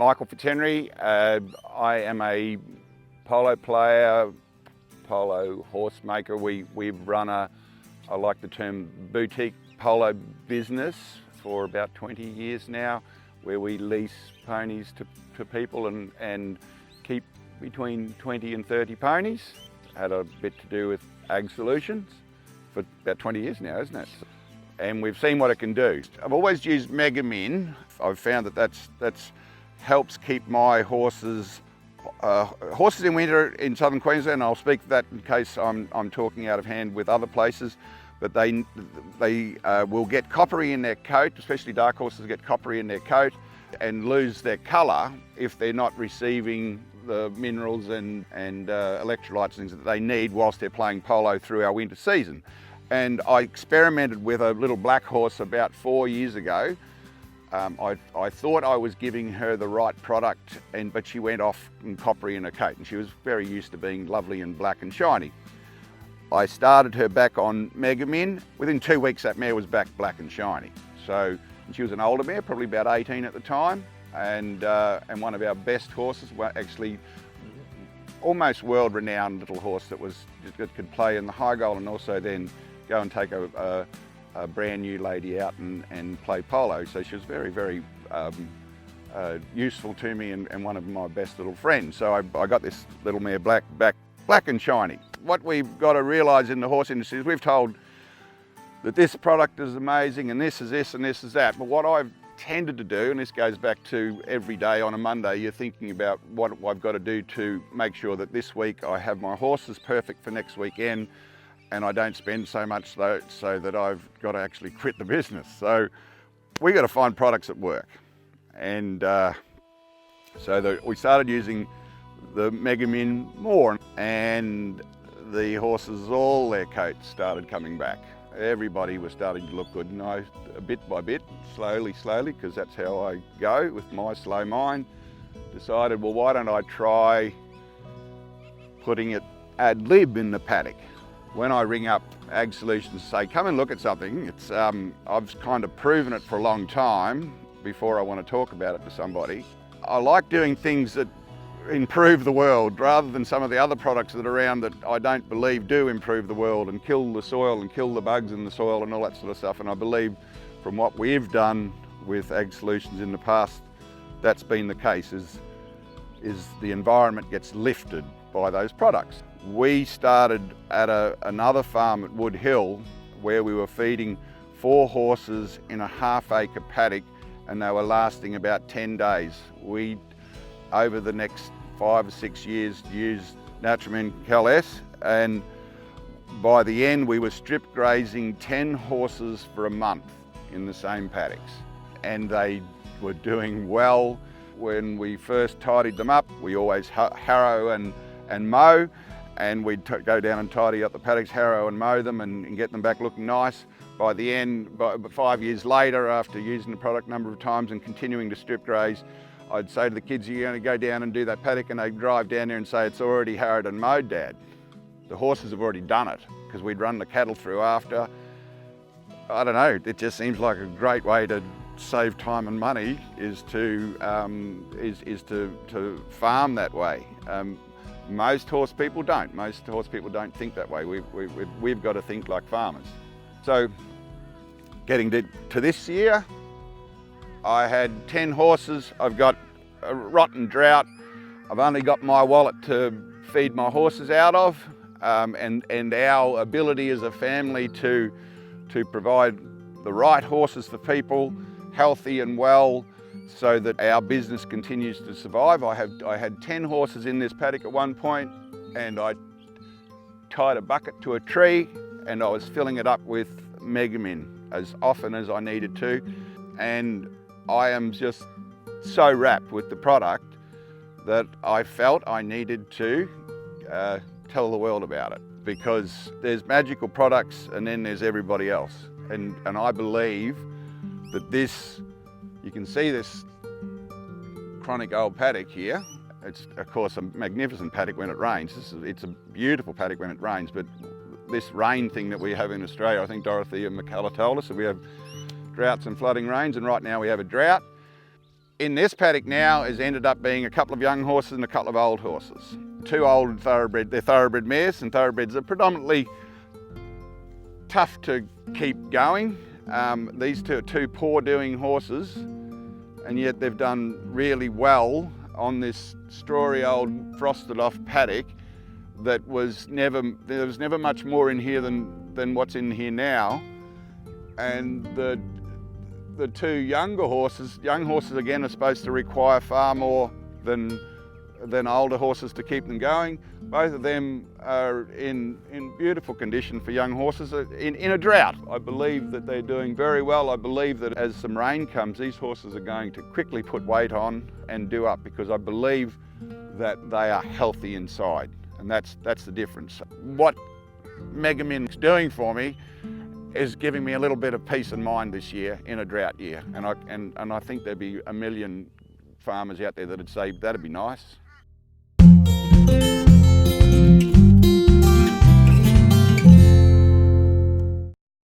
Michael Fitz-Henry. I am a polo player, polo horse maker. We've run I like the term boutique polo business for about 20 years now, where we lease ponies to people and keep between 20 and 30 ponies. Had a bit to do with AgSolutions for about 20 years now, isn't it? And we've seen what it can do. I've always used MegaMin. I've found that's helps keep my horses in winter in southern Queensland, and I'll speak to that in case I'm talking out of hand with other places, but they will get coppery in their coat, especially dark horses get coppery in their coat and lose their colour if they're not receiving the minerals and electrolytes and things that they need whilst they're playing polo through our winter season. And I experimented with a little black horse about 4 years ago. I thought I was giving her the right product, but she went off and coppery in her coat, and she was very used to being lovely and black and shiny. I started her back on MegaMin. Within 2 weeks that mare was back black and shiny. So she was an older mare, probably about 18 at the time, and one of our best horses, actually almost world-renowned little horse that could play in the high goal and also then go and take a brand new lady out and play polo. So she was very, very useful to me and one of my best little friends. So I got this little mare black and shiny. What we've got to realise in the horse industry is we've told that this product is amazing and this is this and this is that. But what I've tended to do, and this goes back to every day on a Monday, you're thinking about what I've got to do to make sure that this week I have my horses perfect for next weekend, and I don't spend so much so that I've got to actually quit the business. So we got to find products that work. And we started using the MegaMin more, and the horses, all their coats started coming back. Everybody was starting to look good, and I, bit by bit, slowly, because that's how I go with my slow mind, decided, well, why don't I try putting it ad lib in the paddock? When I ring up AgSolutions and say, come and look at something, it's I've kind of proven it for a long time before I want to talk about it to somebody. I like doing things that improve the world rather than some of the other products that are around that I don't believe do improve the world and kill the soil and kill the bugs in the soil and all that sort of stuff. And I believe from what we've done with AgSolutions in the past, that's been the case, is the environment gets lifted by those products. We started at another farm at Wood Hill where we were feeding 4 horses in a half-acre paddock, and they were lasting about 10 days. We, over the next 5 or 6 years, used Natramin Cal-S, and by the end we were strip grazing 10 horses for a month in the same paddocks, and they were doing well. When we first tidied them up, we always harrow and mow, and we'd go down and tidy up the paddocks, harrow and mow them and get them back looking nice. By the end, 5 years later, after using the product a number of times and continuing to strip graze, I'd say to the kids, you're going to go down and do that paddock, and they'd drive down there and say, it's already harrowed and mowed, Dad. The horses have already done it, because we'd run the cattle through after. I don't know, it just seems like a great way to save time and money is to farm that way. Most horse people don't. Most horse people don't think that way. We've got to think like farmers. So getting to this year, I had 10 horses. I've got a rotten drought. I've only got my wallet to feed my horses out of, and our ability as a family to provide the right horses for people, healthy and well, so that our business continues to survive. I had 10 horses in this paddock at one point, and I tied a bucket to a tree and I was filling it up with MegaMin as often as I needed to. And I am just so wrapped with the product that I felt I needed to tell the world about it, because there's magical products and then there's everybody else. And I believe that this, you can see this chronic old paddock here. It's of course a magnificent paddock when it rains. It's a beautiful paddock when it rains, but this rain thing that we have in Australia, I think Dorothy and McCullough told us that we have droughts and flooding rains, and right now we have a drought. In this paddock now has ended up being a couple of young horses and a couple of old horses. Two old thoroughbred, they're thoroughbred mares, and thoroughbreds are predominantly tough to keep going. These two are two poor doing horses, and yet they've done really well on this strawy old frosted off paddock that was never, there was never much more in here than what's in here now. And the two young horses again are supposed to require far more than older horses to keep them going. Both of them are in beautiful condition for young horses in a drought. I believe that they're doing very well. I believe that as some rain comes, these horses are going to quickly put weight on and do up, because I believe that they are healthy inside, and that's the difference. What MegaMin's doing for me is giving me a little bit of peace of mind this year in a drought year, and I think there'd be a million farmers out there that'd say that'd be nice.